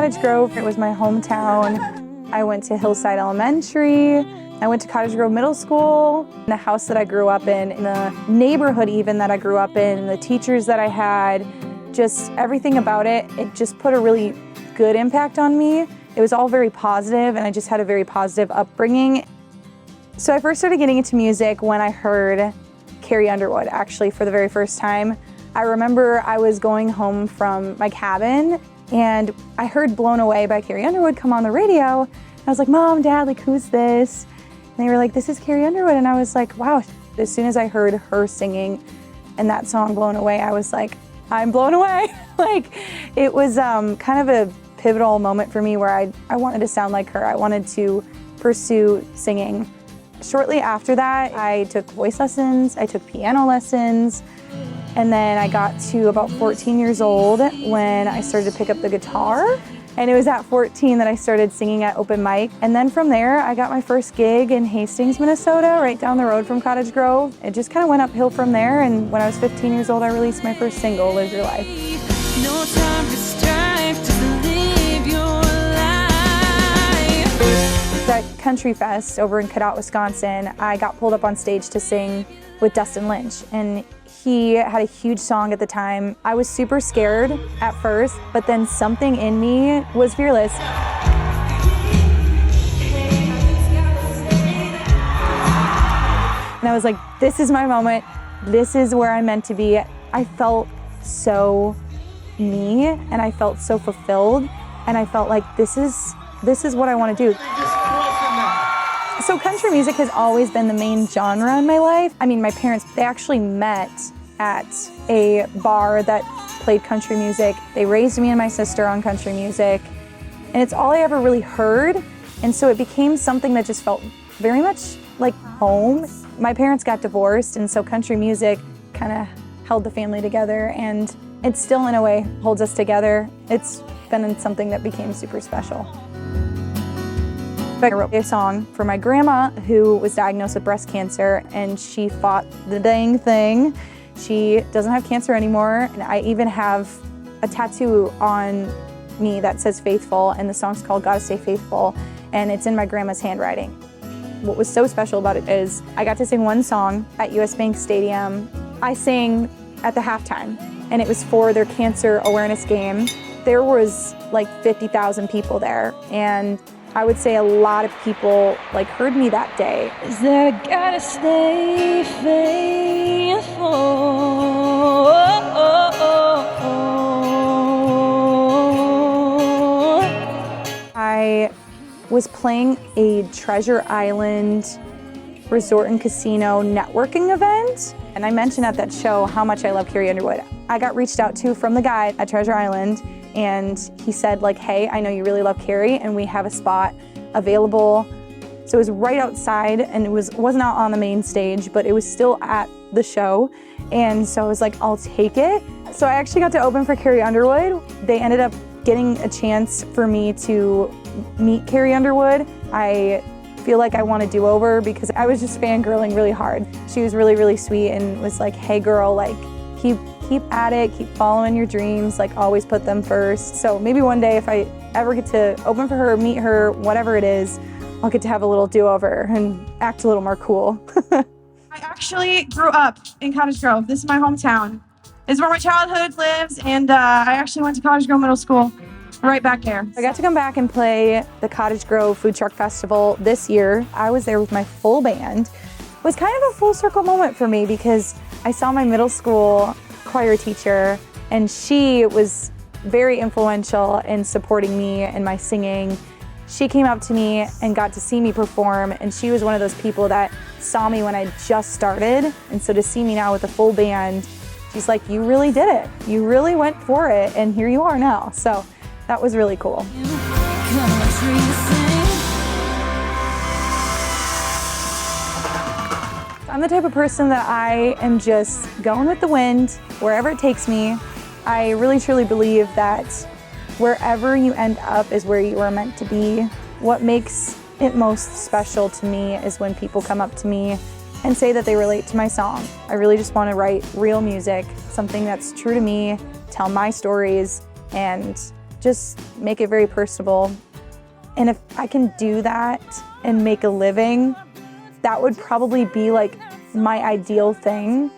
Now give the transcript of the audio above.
Cottage Grove. It was my hometown. I went to Hillside Elementary. I went to Cottage Grove Middle School. The house that I grew up in the neighborhood even that I grew up in, the teachers that I had, just everything about it, it just put a really good impact on me. It was all very positive, and I just had a very positive upbringing. So I first started getting into music when I heard Carrie Underwood, actually, for the very first time. I remember I was going home from my cabin, and I heard Blown Away by Carrie Underwood come on the radio. I was like, Mom, Dad, like, who's this? And they were like, this is Carrie Underwood. And I was like, wow. As soon as I heard her singing and that song Blown Away, I was like, I'm blown away. Like, it was kind of a pivotal moment for me where I wanted to sound like her. I wanted to pursue singing. Shortly after that, I took voice lessons, I took piano lessons, and then I got to about 14 years old when I started to pick up the guitar. And it was at 14 that I started singing at open mic. And then from there, I got my first gig in Hastings, Minnesota, right down the road from Cottage Grove. It just kind of went uphill from there. And when I was 15 years old, I released my first single, Live Your Life. No time to strive to live your life. At Country Fest over in Cadott, Wisconsin, I got pulled up on stage to sing with Dustin Lynch. And he had a huge song at the time. I was super scared at first, but then something in me was fearless. And I was like, this is my moment. This is where I'm meant to be. I felt so me, and I felt so fulfilled, and I felt like this is what I want to do. So country music has always been the main genre in my life. I mean, my parents, they actually met at a bar that played country music. They raised me and my sister on country music, and it's all I ever really heard. And so it became something that just felt very much like home. My parents got divorced, and so country music kind of held the family together, and it still in a way holds us together. It's been something that became super special. I wrote a song for my grandma who was diagnosed with breast cancer, and she fought the dang thing. She doesn't have cancer anymore, and I even have a tattoo on me that says faithful, and the song's called Gotta Stay Faithful, and it's in my grandma's handwriting. What was so special about it is I got to sing one song at US Bank Stadium. I sang at the halftime, and it was for their cancer awareness game. There was like 50,000 people there, and I would say a lot of people like heard me that day. Is that I gotta stay faithful. I was playing a Treasure Island resort and casino networking event, and I mentioned at that show how much I love Carrie Underwood. I got reached out to from the guy at Treasure Island, and he said, like, hey, I know you really love Carrie, and we have a spot available. So it was right outside, and it wasn't out on the main stage, but it was still at the show. And so I was like, I'll take it. So I actually got to open for Carrie Underwood. They ended up getting a chance for me to meet Carrie Underwood. I feel like I want a do-over because I was just fangirling really hard. She was really, really sweet and was like, hey girl, like, keep at it, keep following your dreams, like always put them first. So maybe one day if I ever get to open for her, meet her, whatever it is, I'll get to have a little do-over and act a little more cool. I actually grew up in Cottage Grove. This is my hometown. This is where my childhood lives, and I actually went to Cottage Grove Middle School, right back there. I got to come back and play the Cottage Grove Food Truck Festival this year. I was there with my full band. It was kind of a full circle moment for me because I saw my middle school choir teacher, and she was very influential in supporting me and my singing. She came up to me and got to see me perform, and she was one of those people that saw me when I just started, and so to see me now with a full band, she's like, you really did it. You really went for it, and here you are now. So that was really cool. I'm the type of person that I am just going with the wind, wherever it takes me. I really truly believe that wherever you end up is where you are meant to be. What makes it most special to me is when people come up to me and say that they relate to my song. I really just want to write real music, something that's true to me, tell my stories, and just make it very personable. And if I can do that and make a living, that would probably be like my ideal thing.